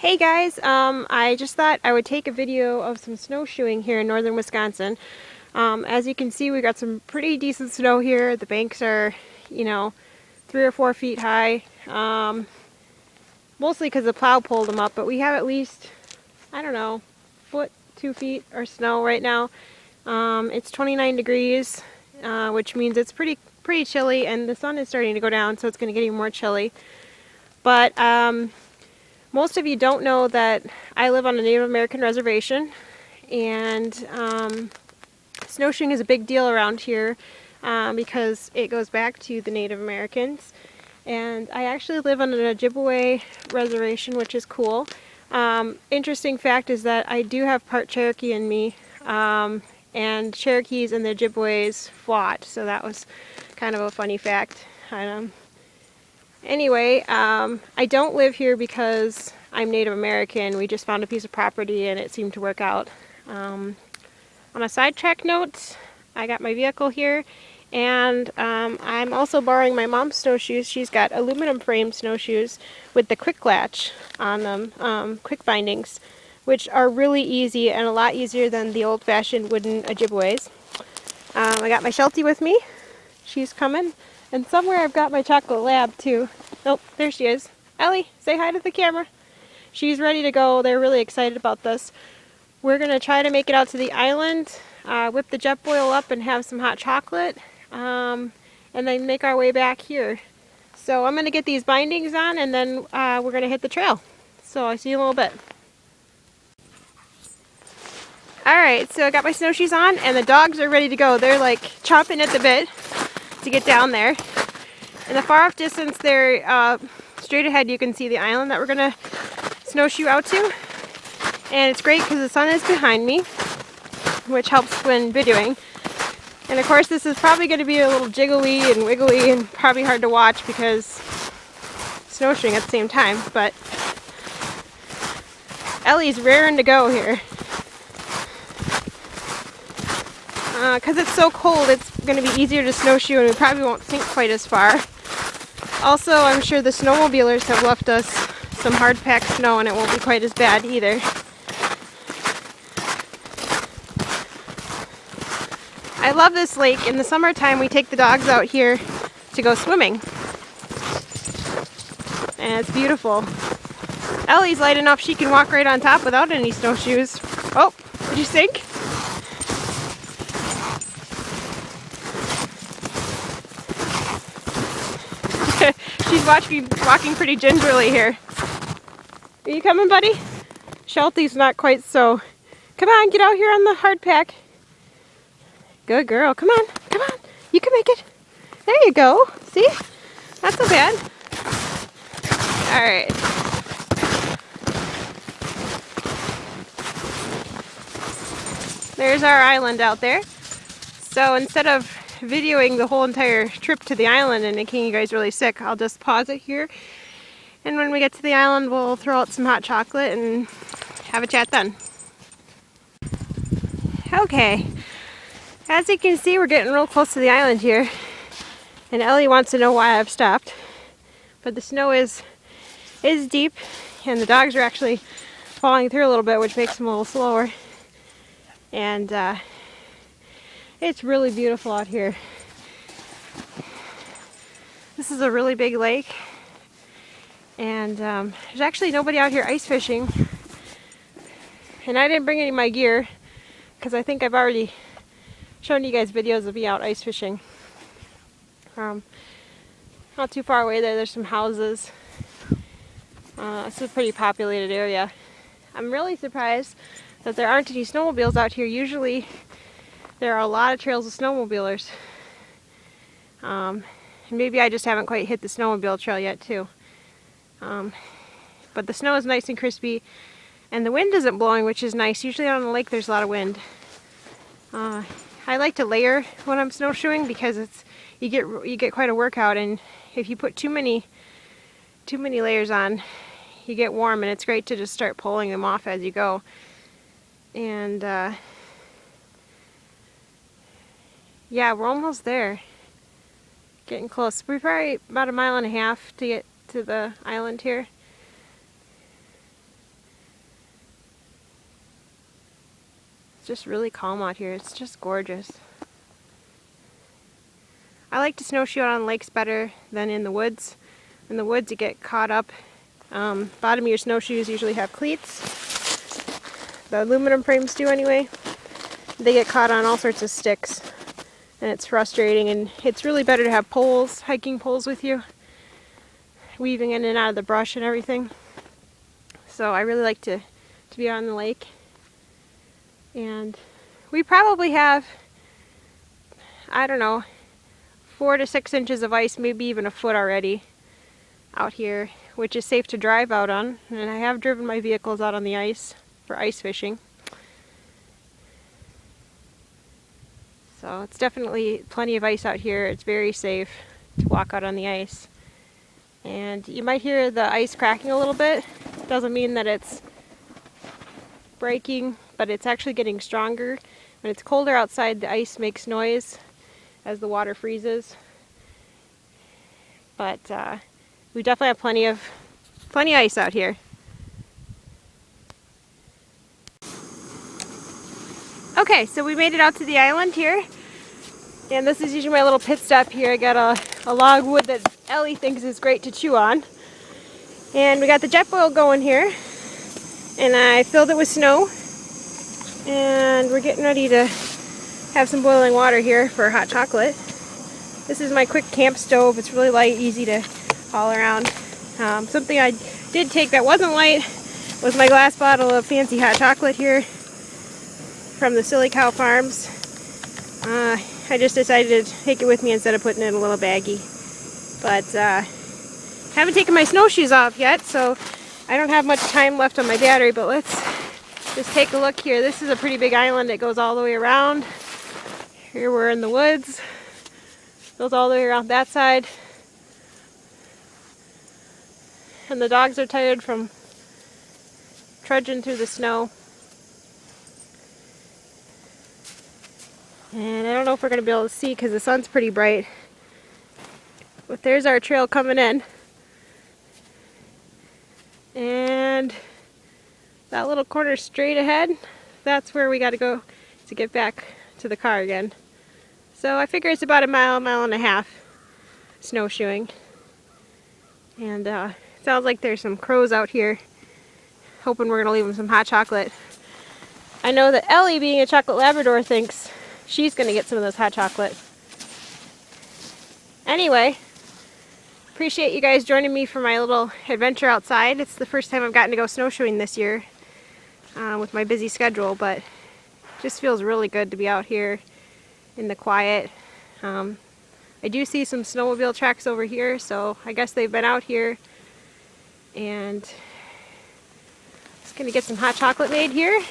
Hey guys, I just thought I would take a video of some snowshoeing here in northern Wisconsin. As you can see, we got some pretty decent snow here. The banks are, 3 or 4 feet high, mostly because the plow pulled them up, but we have at least, I don't know, foot, 2 feet or snow right now. It's 29 degrees, which means it's pretty chilly, and the sun is starting to go down, so it's going to get even more chilly. But most of you don't know that I live on a Native American reservation, and snowshoeing is a big deal around here because it goes back to the Native Americans. And I actually live on an Ojibwe reservation, which is cool. Interesting fact is that I do have part Cherokee in me, and Cherokees and the Ojibways fought, so that was kind of a funny fact. Anyway, I don't live here because I'm Native American. We just found a piece of property and it seemed to work out. On a sidetrack note, I got my vehicle here, and I'm also borrowing my mom's snowshoes. She's got aluminum frame snowshoes with the quick latch on them, quick bindings, which are really easy and a lot easier than the old-fashioned wooden Ojibways. I got my Sheltie with me. She's coming. And somewhere I've got my chocolate lab too. Oh, there she is. Ellie, say hi to the camera. She's ready to go. They're really excited about this. We're going to try to make it out to the island, whip the jet boil up and have some hot chocolate, and then make our way back here. So I'm going to get these bindings on, and then we're going to hit the trail. So I'll see you in a little bit. Alright, so I got my snowshoes on, and the dogs are ready to go. They're like chomping at the bit to get down there. In the far off distance there, straight ahead, you can see the island that we're going to snowshoe out to. And it's great because the sun is behind me, which helps when videoing. And of course this is probably going to be a little jiggly and wiggly and probably hard to watch because snowshoeing at the same time, but Ellie's raring to go here. Because it's so cold, it's going to be easier to snowshoe and we probably won't sink quite as far. Also, I'm sure the snowmobilers have left us some hard-packed snow and it won't be quite as bad either. I love this lake. In the summertime, we take the dogs out here to go swimming. And it's beautiful. Ellie's light enough she can walk right on top without any snowshoes. Oh, did you sink? She's walking pretty gingerly here. Are you coming, buddy? Sheltie's not quite so. Come on, get out here on the hard pack. Good girl. Come on, come on. You can make it. There you go. See? Not so bad. All right. There's our island out there. So instead of videoing the whole entire trip to the island and making you guys really sick, I'll just pause it here, and when we get to the island we'll throw out some hot chocolate and have a chat then. Okay, as you can see we're getting real close to the island here, and Ellie wants to know why I've stopped, but the snow is deep and the dogs are actually falling through a little bit, which makes them a little slower, and it's really beautiful out here. This is a really big lake, and there's actually nobody out here ice fishing. And I didn't bring any of my gear because I think I've already shown you guys videos of me out ice fishing. Not too far away there's some houses. It's a pretty populated area. I'm really surprised that there aren't any snowmobiles out here. Usually there are a lot of trails of snowmobilers. Maybe I just haven't quite hit the snowmobile trail yet too. But the snow is nice and crispy and the wind isn't blowing, which is nice. Usually on the lake there's a lot of wind. I like to layer when I'm snowshoeing because you get quite a workout, and if you put too many layers on, you get warm, and it's great to just start pulling them off as you go. And yeah, we're almost there. Getting close. We're probably about 1.5 miles to get to the island here. just really calm out here. It's just gorgeous. I like to snowshoe out on lakes better than in the woods. In the woods you get caught up. Bottom of your snowshoes usually have cleats. The aluminum frames do anyway. They get caught on all sorts of sticks. And it's frustrating, and it's really better to have poles, hiking poles with you, weaving in and out of the brush and everything. So I really like to be on the lake. And we probably have, I don't know, 4 to 6 inches of ice, maybe even a foot already out here, which is safe to drive out on. And I have driven my vehicles out on the ice for ice fishing. So it's definitely plenty of ice out here. It's very safe to walk out on the ice. And you might hear the ice cracking a little bit. Doesn't mean that it's breaking, but it's actually getting stronger. When it's colder outside, the ice makes noise as the water freezes. But we definitely have plenty of ice out here. Okay, so we made it out to the island here. And this is usually my little pit stop here. I got a log of wood that Ellie thinks is great to chew on. And we got the jet boil going here. And I filled it with snow. And we're getting ready to have some boiling water here for hot chocolate. This is my quick camp stove. It's really light, easy to haul around. Something I did take that wasn't light was my glass bottle of fancy hot chocolate here from the Silly Cow Farms. I just decided to take it with me instead of putting it in a little baggie. But haven't taken my snowshoes off yet, so I don't have much time left on my battery, but let's just take a look here. This is a pretty big island. It goes all the way around. Here we're in the woods. Goes all the way around that side. And the dogs are tired from trudging through the snow. And I don't know if we're going to be able to see because the sun's pretty bright. But there's our trail coming in. And that little corner straight ahead, that's where we got to go to get back to the car again. So I figure it's about a mile and a half snowshoeing. And sounds like there's some crows out here. Hoping we're going to leave them some hot chocolate. I know that Ellie, being a chocolate Labrador, thinks she's going to get some of this hot chocolate. Anyway, appreciate you guys joining me for my little adventure outside. It's the first time I've gotten to go snowshoeing this year with my busy schedule, but it just feels really good to be out here in the quiet. I do see some snowmobile tracks over here, so I guess they've been out here. And just going to get some hot chocolate made here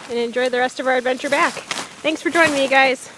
and enjoy the rest of our adventure back. Thanks for joining me, guys.